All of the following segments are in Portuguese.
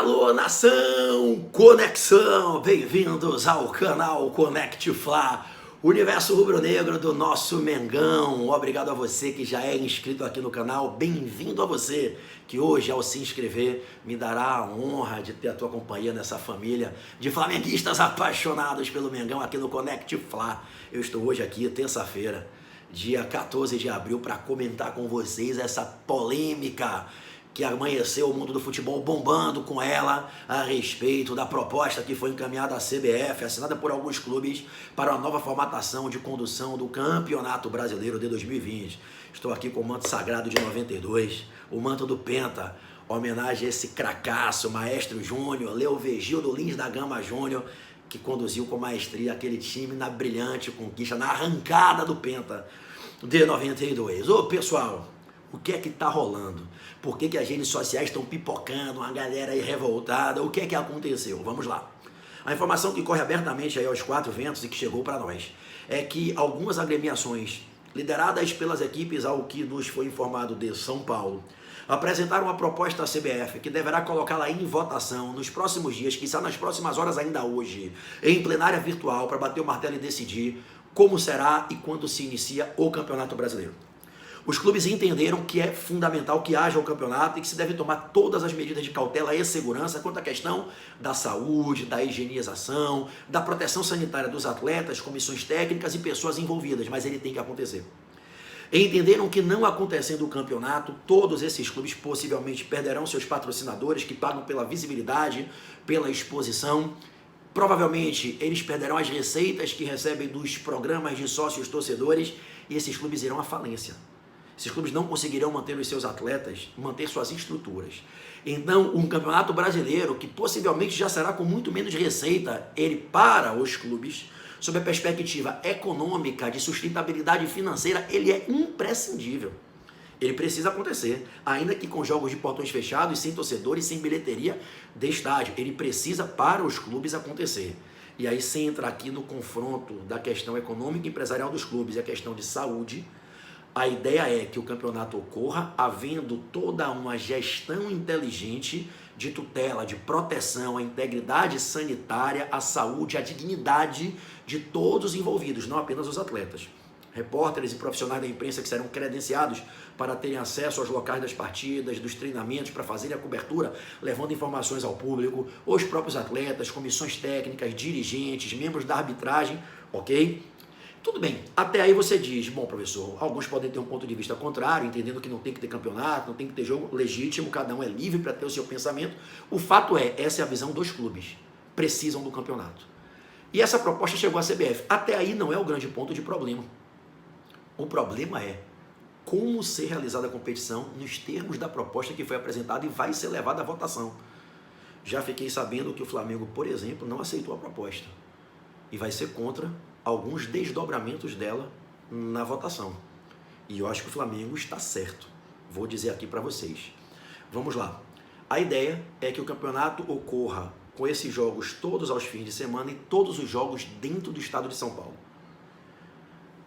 Alô, nação, conexão, bem-vindos ao canal Conect Fla, universo rubro-negro do nosso Mengão. Obrigado a você que já é inscrito aqui no canal, bem-vindo a você que hoje, ao se inscrever, me dará a honra de ter a tua companhia nessa família de flamenguistas apaixonados pelo Mengão aqui no Conect Fla. Eu estou hoje aqui, terça-feira, dia 14 de abril, para comentar com vocês essa polêmica que amanheceu o mundo do futebol bombando com ela a respeito da proposta que foi encaminhada à CBF, assinada por alguns clubes, para uma nova formatação de condução do Campeonato Brasileiro de 2020. Estou aqui com o manto sagrado de 92, o manto do Penta, homenagem a esse cracaço, Maestro Júnior, Leovegildo Lins da Gama Júnior, que conduziu com maestria aquele time na brilhante conquista, na arrancada do Penta de 92. Ô pessoal, o que é que tá rolando? Por que as redes sociais estão pipocando, uma galera aí revoltada? O que é que aconteceu? Vamos lá. A informação que corre abertamente aí aos quatro ventos e que chegou para nós é que algumas agremiações, lideradas pelas equipes ao que nos foi informado de São Paulo, apresentaram uma proposta à CBF que deverá colocá-la em votação nos próximos dias, quizá nas próximas horas ainda hoje, em plenária virtual, para bater o martelo e decidir como será e quando se inicia o Campeonato Brasileiro. Os clubes entenderam que é fundamental que haja o campeonato e que se deve tomar todas as medidas de cautela e segurança quanto à questão da saúde, da higienização, da proteção sanitária dos atletas, comissões técnicas e pessoas envolvidas, mas ele tem que acontecer. Entenderam que não acontecendo o campeonato, todos esses clubes possivelmente perderão seus patrocinadores que pagam pela visibilidade, pela exposição. Provavelmente eles perderão as receitas que recebem dos programas de sócios torcedores e esses clubes irão à falência. Esses clubes não conseguirão manter os seus atletas, manter suas estruturas. Então, um campeonato brasileiro, que possivelmente já será com muito menos receita, ele para os clubes, sob a perspectiva econômica, de sustentabilidade financeira, ele é imprescindível. Ele precisa acontecer, ainda que com jogos de portões fechados, sem torcedores, sem bilheteria de estádio. Ele precisa para os clubes acontecer. E aí se entra aqui no confronto da questão econômica e empresarial dos clubes e a questão de saúde. A ideia é que o campeonato ocorra havendo toda uma gestão inteligente de tutela, de proteção à integridade sanitária, à saúde, à dignidade de todos os envolvidos, não apenas os atletas. Repórteres e profissionais da imprensa que serão credenciados para terem acesso aos locais das partidas, dos treinamentos, para fazerem a cobertura, levando informações ao público, os próprios atletas, comissões técnicas, dirigentes, membros da arbitragem, ok? Tudo bem, até aí você diz, bom professor, alguns podem ter um ponto de vista contrário, entendendo que não tem que ter campeonato, não tem que ter jogo legítimo, cada um é livre para ter o seu pensamento. O fato é, essa é a visão dos clubes, precisam do campeonato. E essa proposta chegou à CBF, até aí não é o grande ponto de problema. O problema é como ser realizada a competição nos termos da proposta que foi apresentada e vai ser levada à votação. Já fiquei sabendo que o Flamengo, por exemplo, não aceitou a proposta e vai ser contra alguns desdobramentos dela na votação. E eu acho que o Flamengo está certo. Vou dizer aqui para vocês. Vamos lá. A ideia é que o campeonato ocorra com esses jogos todos aos fins de semana e todos os jogos dentro do estado de São Paulo.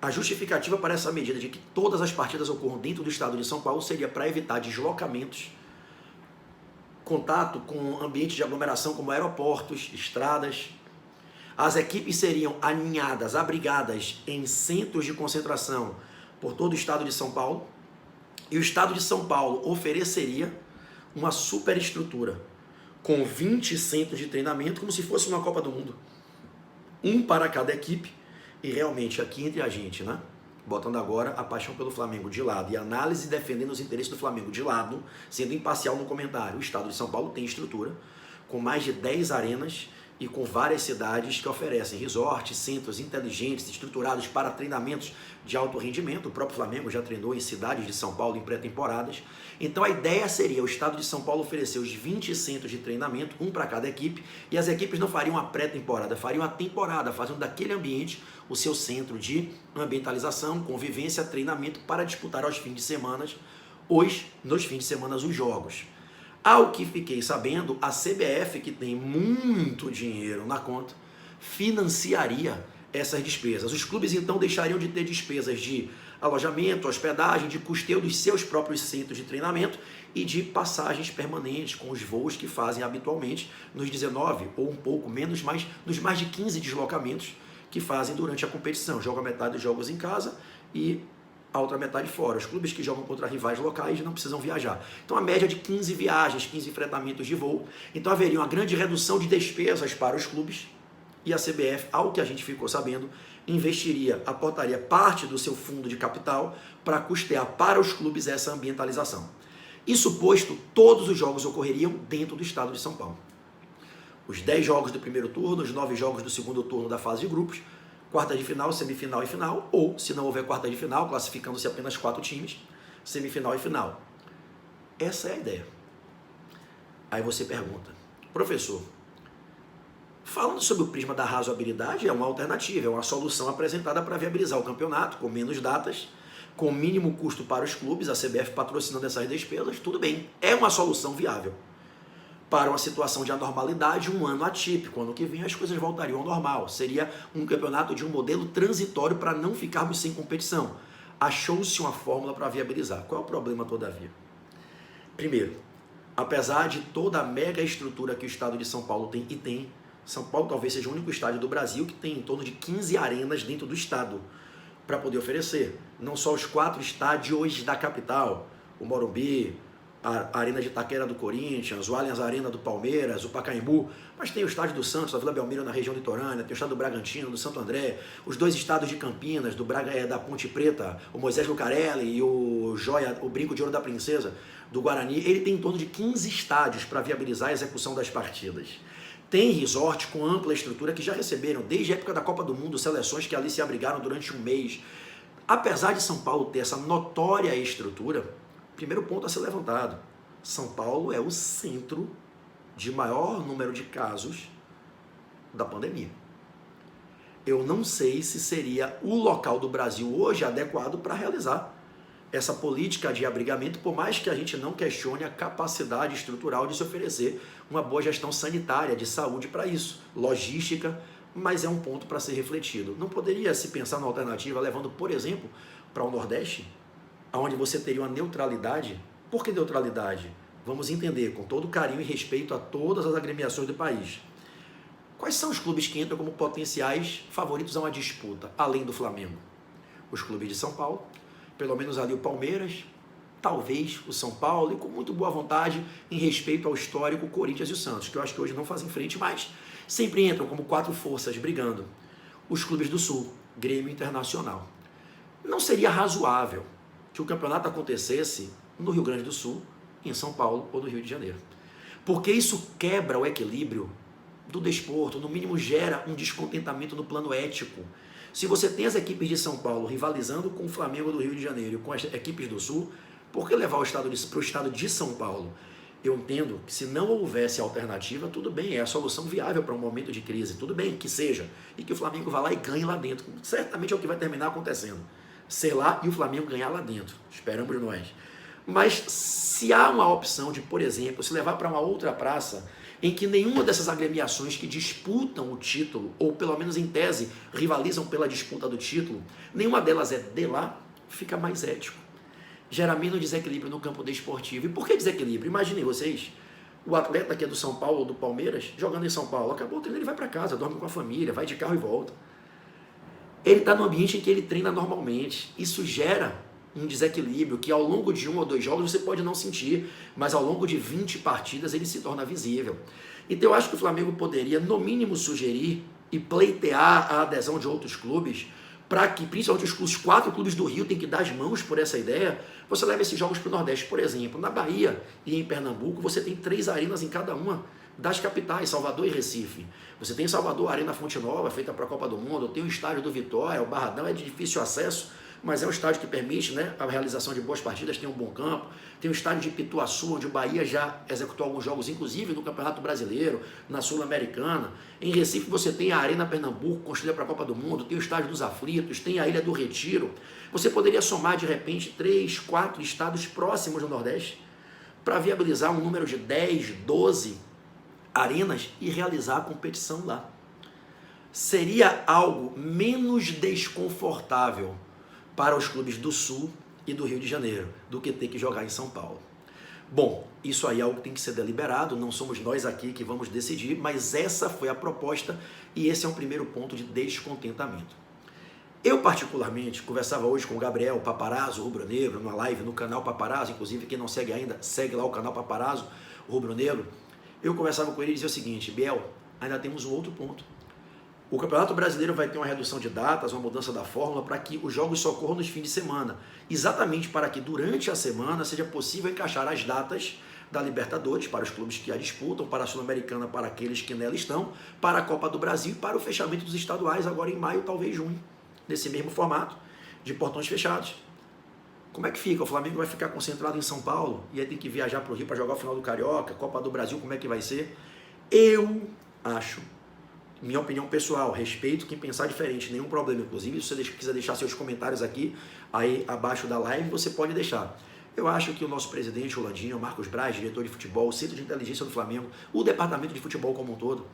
A justificativa para essa medida de que todas as partidas ocorram dentro do estado de São Paulo seria para evitar deslocamentos, contato com ambientes de aglomeração como aeroportos, estradas. As equipes seriam aninhadas, abrigadas em centros de concentração por todo o estado de São Paulo. E o estado de São Paulo ofereceria uma superestrutura com 20 centros de treinamento, como se fosse uma Copa do Mundo. Um para cada equipe. E realmente aqui entre a gente, né? Botando agora a paixão pelo Flamengo de lado e análise defendendo os interesses do Flamengo de lado, sendo imparcial no comentário. O estado de São Paulo tem estrutura com mais de 10 arenas e com várias cidades que oferecem resorts, centros inteligentes, estruturados para treinamentos de alto rendimento. O próprio Flamengo já treinou em cidades de São Paulo em pré-temporadas. Então a ideia seria o estado de São Paulo oferecer os 20 centros de treinamento, um para cada equipe, e as equipes não fariam a pré-temporada, fariam a temporada, fazendo daquele ambiente o seu centro de ambientalização, convivência, treinamento para disputar aos fins de semana, nos fins de semana, os jogos. Ao que fiquei sabendo, a CBF, que tem muito dinheiro na conta, financiaria essas despesas. Os clubes então deixariam de ter despesas de alojamento, hospedagem, de custeio dos seus próprios centros de treinamento e de passagens permanentes com os voos que fazem habitualmente nos 19 ou um pouco menos, mas nos mais de 15 deslocamentos que fazem durante a competição. Jogam a metade dos jogos em casa e a outra metade fora. Os clubes que jogam contra rivais locais não precisam viajar. Então a média de 15 viagens, 15 enfrentamentos de voo. Então haveria uma grande redução de despesas para os clubes e a CBF, ao que a gente ficou sabendo, aportaria parte do seu fundo de capital para custear para os clubes essa ambientalização. Isso posto, todos os jogos ocorreriam dentro do estado de São Paulo. Os 10 jogos do primeiro turno, os 9 jogos do segundo turno da fase de grupos, quarta de final, semifinal e final, ou, se não houver quarta de final, classificando-se apenas 4 times, semifinal e final. Essa é a ideia. Aí você pergunta, professor, falando sobre o prisma da razoabilidade, é uma alternativa, é uma solução apresentada para viabilizar o campeonato, com menos datas, com mínimo custo para os clubes, a CBF patrocinando essas despesas, tudo bem, é uma solução viável. Para uma situação de anormalidade, um ano atípico, ano que vem as coisas voltariam ao normal. Seria um campeonato de um modelo transitório para não ficarmos sem competição. Achou-se uma fórmula para viabilizar. Qual é o problema, todavia? Primeiro, apesar de toda a mega estrutura que o estado de São Paulo tem, São Paulo talvez seja o único estádio do Brasil que tem em torno de 15 arenas dentro do estado para poder oferecer. Não só os 4 estádios da capital, o Morumbi, a Arena de Itaquera do Corinthians, o Allianz Arena do Palmeiras, o Pacaembu, mas tem o estádio do Santos, da Vila Belmiro na região litorânea, tem o estádio do Bragantino, do Santo André, os 2 estádios de Campinas, da Ponte Preta, o Moisés Lucarelli e o Brinco de Ouro da Princesa, do Guarani. Ele tem em torno de 15 estádios para viabilizar a execução das partidas. Tem resort com ampla estrutura que já receberam, desde a época da Copa do Mundo, seleções que ali se abrigaram durante um mês. Apesar de São Paulo ter essa notória estrutura, primeiro ponto a ser levantado, São Paulo é o centro de maior número de casos da pandemia. Eu não sei se seria o local do Brasil hoje adequado para realizar essa política de abrigamento, por mais que a gente não questione a capacidade estrutural de se oferecer uma boa gestão sanitária, de saúde para isso, logística, mas é um ponto para ser refletido. Não poderia se pensar na alternativa levando, por exemplo, para o Nordeste, onde você teria uma neutralidade? Por que neutralidade? Vamos entender, com todo carinho e respeito a todas as agremiações do país. Quais são os clubes que entram como potenciais favoritos a uma disputa, além do Flamengo? Os clubes de São Paulo, pelo menos ali o Palmeiras, talvez o São Paulo, e com muito boa vontade em respeito ao histórico Corinthians e o Santos, que eu acho que hoje não fazem frente, mas sempre entram como 4 forças brigando. Os clubes do Sul, Grêmio Internacional. Não seria razoável que o campeonato acontecesse no Rio Grande do Sul, em São Paulo ou no Rio de Janeiro. Porque isso quebra o equilíbrio do desporto, no mínimo gera um descontentamento no plano ético. Se você tem as equipes de São Paulo rivalizando com o Flamengo do Rio de Janeiro, com as equipes do Sul, por que levar para o estado de São Paulo? Eu entendo que se não houvesse alternativa, tudo bem, é a solução viável para um momento de crise, tudo bem que seja, e que o Flamengo vá lá e ganhe lá dentro. Certamente é o que vai terminar acontecendo. Ser lá e o Flamengo ganhar lá dentro. Esperamos nós. Mas se há uma opção de, por exemplo, se levar para uma outra praça em que nenhuma dessas agremiações que disputam o título, ou pelo menos em tese, rivalizam pela disputa do título, nenhuma delas é de lá, fica mais ético. Gera menos desequilíbrio no campo desportivo. E por que desequilíbrio? Imaginem vocês, o atleta que é do São Paulo ou do Palmeiras, jogando em São Paulo, acabou o treino, ele vai para casa, dorme com a família, vai de carro e volta. Ele está no ambiente em que ele treina normalmente. Isso gera um desequilíbrio que ao longo de 1 ou 2 jogos você pode não sentir, mas ao longo de 20 partidas ele se torna visível. Então eu acho que o Flamengo poderia, no mínimo, sugerir e pleitear a adesão de outros clubes, para que, principalmente os 4 clubes do Rio têm que dar as mãos por essa ideia, você leva esses jogos para o Nordeste. Por exemplo, na Bahia e em Pernambuco, você tem 3 arenas em cada uma das capitais, Salvador e Recife. Você tem em Salvador a Arena Fonte Nova, feita para a Copa do Mundo, tem o estádio do Vitória, o Barradão é de difícil acesso, mas é um estádio que permite, né, a realização de boas partidas, tem um bom campo. Tem o estádio de Pituaçu, onde o Bahia já executou alguns jogos, inclusive no Campeonato Brasileiro, na Sul-Americana. Em Recife você tem a Arena Pernambuco, construída para a Copa do Mundo, tem o Estádio dos Aflitos, tem a Ilha do Retiro. Você poderia somar, de repente, 3, 4 estados próximos do Nordeste para viabilizar um número de 10, 12 arenas e realizar a competição lá. Seria algo menos desconfortável para os clubes do Sul e do Rio de Janeiro, do que ter que jogar em São Paulo. Bom, isso aí é algo que tem que ser deliberado, não somos nós aqui que vamos decidir, mas essa foi a proposta e esse é um primeiro ponto de descontentamento. Eu, particularmente, conversava hoje com o Gabriel Paparazzo, rubro-negro, numa live no canal Paparazzo, inclusive quem não segue ainda, segue lá o canal Paparazzo, rubro-negro. Eu conversava com ele e dizia o seguinte: Biel, ainda temos um outro ponto. O Campeonato Brasileiro vai ter uma redução de datas, uma mudança da fórmula para que os jogos só ocorram nos fins de semana, exatamente para que durante a semana seja possível encaixar as datas da Libertadores para os clubes que a disputam, para a Sul-Americana para aqueles que nela estão, para a Copa do Brasil e para o fechamento dos estaduais agora em maio, talvez junho. Nesse mesmo formato, de portões fechados. Como é que fica? O Flamengo vai ficar concentrado em São Paulo e aí tem que viajar para o Rio para jogar o final do Carioca, Copa do Brasil, como é que vai ser? Eu acho, minha opinião pessoal, respeito quem pensar diferente, nenhum problema. Inclusive, se você quiser deixar seus comentários aqui, aí abaixo da live, você pode deixar. Eu acho que o nosso presidente, o Landinho, o Marcos Braz, diretor de futebol, o Centro de Inteligência do Flamengo, o departamento de futebol como um todo,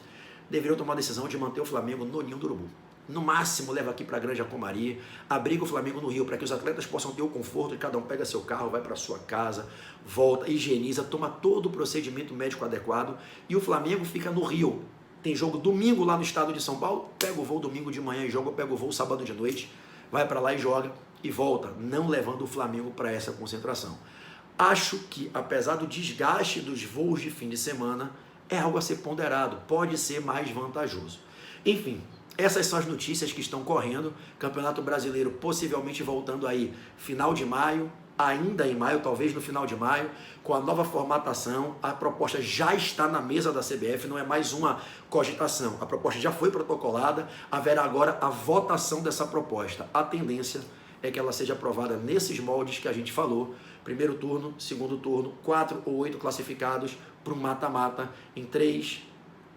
deveriam tomar a decisão de manter o Flamengo no ninho do urubu. No máximo, leva aqui para a Granja Comari, abriga o Flamengo no Rio, para que os atletas possam ter o conforto de cada um pega seu carro, vai para sua casa, volta, higieniza, toma todo o procedimento médico adequado e o Flamengo fica no Rio. Tem jogo domingo lá no estado de São Paulo, pega o voo domingo de manhã e joga, pega o voo sábado de noite, vai para lá e joga e volta, não levando o Flamengo para essa concentração. Acho que, apesar do desgaste dos voos de fim de semana, é algo a ser ponderado, pode ser mais vantajoso. Enfim, essas são as notícias que estão correndo. Campeonato Brasileiro possivelmente voltando aí final de maio, ainda em maio, talvez no final de maio, com a nova formatação. A proposta já está na mesa da CBF, não é mais uma cogitação. A proposta já foi protocolada, haverá agora a votação dessa proposta. A tendência é que ela seja aprovada nesses moldes que a gente falou. Primeiro turno, segundo turno, 4 ou 8 classificados para um mata-mata em 3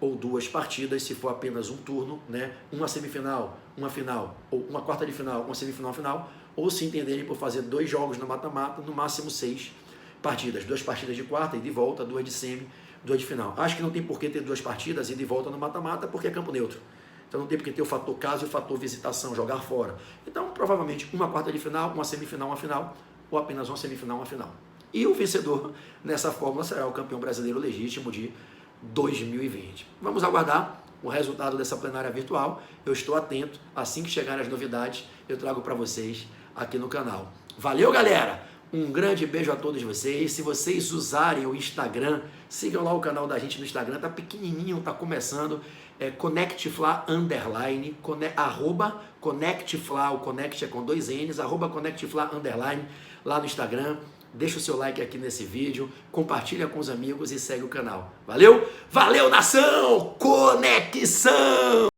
ou 2 partidas, se for apenas um turno, né? Uma semifinal, uma final, ou uma quarta de final, uma semifinal, final, ou se entenderem por fazer 2 jogos no mata-mata, no máximo 6 partidas, 2 partidas de quarta e de volta, 2 de semi, 2 de final. Acho que não tem por que ter 2 partidas e de volta no mata-mata, porque é campo neutro. Então não tem por que ter o fator caso e o fator visitação, jogar fora. Então, provavelmente, uma quarta de final, uma semifinal, uma final, ou apenas uma semifinal, uma final. E o vencedor nessa fórmula será o campeão brasileiro legítimo de 2020. Vamos aguardar o resultado dessa plenária virtual. Eu estou atento. Assim que chegarem as novidades, eu trago para vocês aqui no canal. Valeu, galera! Um grande beijo a todos vocês. Se vocês usarem o Instagram, sigam lá o canal da gente no Instagram. Tá pequenininho, tá começando. É ConnectFla_, arroba ConnectFla, o Connect é com 2 N's, arroba ConnectFla_, lá no Instagram. Deixa o seu like aqui nesse vídeo, compartilha com os amigos e segue o canal. Valeu? Valeu, nação! Conexão!